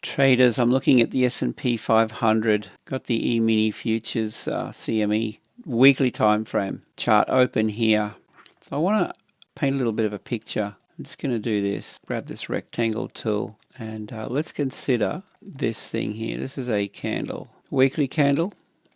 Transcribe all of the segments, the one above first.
Traders, I'm looking at the S&P 500, got the E-mini futures CME weekly time frame chart open here. So I want to paint a little bit of a picture. I'm just going to do this, grab this rectangle tool, and let's consider this thing here. This is a candle, weekly candle.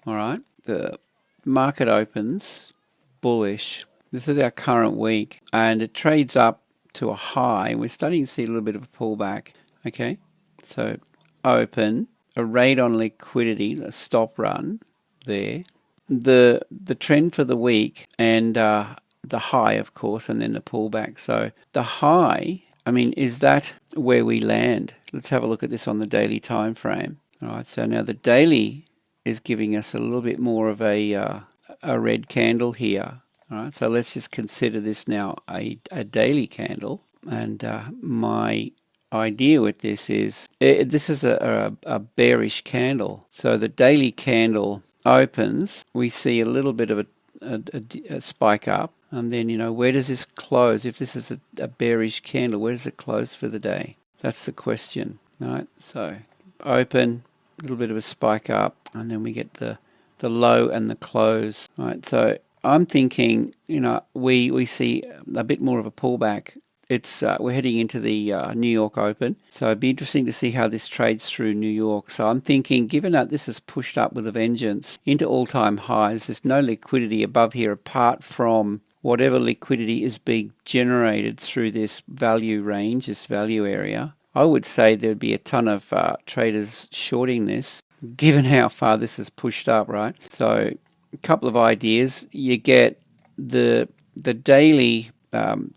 All right, the market opens bullish. This is our current week, and it trades up to a high. We're starting to see a little bit of a pullback. Okay, so open, a rate on liquidity, a stop run there. The trend for the week, and the high, of course, and then the pullback. So the high, I mean, is that where we land? Let's have a look at this on the daily time frame. All right, so now the daily is giving us a little bit more of a red candle here. All right, so let's just consider this now a daily candle, and my idea with this is this is a bearish candle. So the daily candle opens, we see a little bit of a spike up, and then, you know, where does this close? If this is a bearish candle, where does it close for the day? That's the question. All right, so open, a little bit of a spike up, and then we get the low and the close. All right, so I'm thinking, you know, we see a bit more of a pullback. It's we're heading into the New York Open, so it'd be interesting to see how this trades through New York. So I'm thinking, given that this is pushed up with a vengeance into all-time highs, there's no liquidity above here apart from whatever liquidity is being generated through this value range, this value area. I would say there'd be a ton of traders shorting this, given how far this is pushed up, right? So a couple of ideas. You get the daily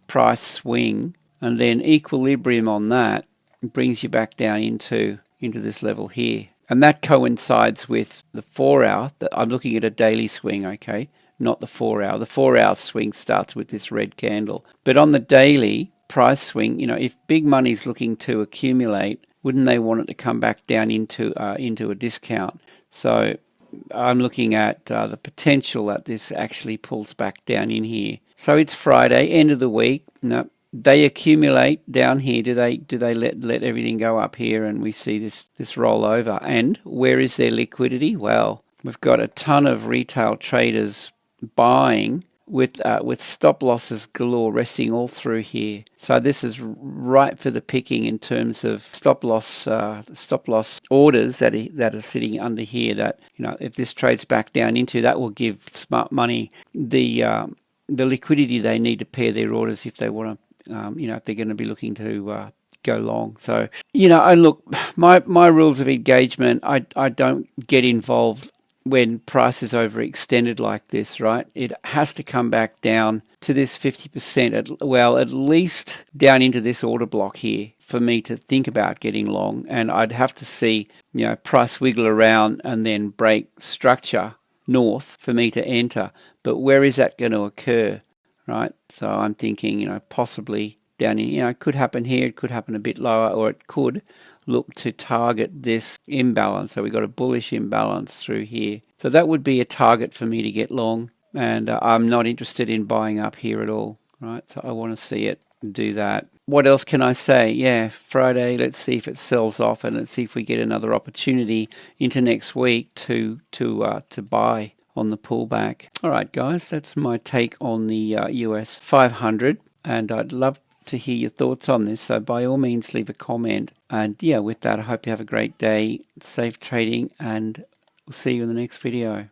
price swing, and then equilibrium on that brings you back down into this level here. And that coincides with the 4 hour. I'm looking at a daily swing, okay, not the 4 hour. The 4 hour swing starts with this red candle. But on the daily price swing, you know, if big money's looking to accumulate, wouldn't they want it to come back down into a discount? So I'm looking at the potential that this actually pulls back down in here. So it's Friday, end of the week. No, they accumulate down here. Do they let everything go up here, and we see this roll over? And where is their liquidity? Well, we've got a ton of retail traders buying with stop losses galore resting all through here. So this is right for the picking in terms of stop loss orders that are sitting under here. That, you know, if this trades back down into, that will give smart money the liquidity they need to pair their orders if they want to, you know, if they're going to be looking to go long. So, you know, and look, my rules of engagement, I don't get involved when price is overextended like this, right? It has to come back down to this 50%, well, at least down into this order block here for me to think about getting long. And I'd have to see, you know, price wiggle around and then break structure north for me to enter. But where is that going to occur, right? So I'm thinking, you know, possibly down in, you know, it could happen here, it could happen a bit lower, or it could look to target this imbalance. So we've got a bullish imbalance through here. So that would be a target for me to get long, and I'm not interested in buying up here at all, right? So I want to see it do that. What else can I say? Yeah, Friday, let's see if it sells off, and let's see if we get another opportunity into next week to buy on the pullback. All right, guys, that's my take on the US 500, and I'd love to hear your thoughts on this, so by all means leave a comment. And yeah, with that, I hope you have a great day, safe trading, and we'll see you in the next video.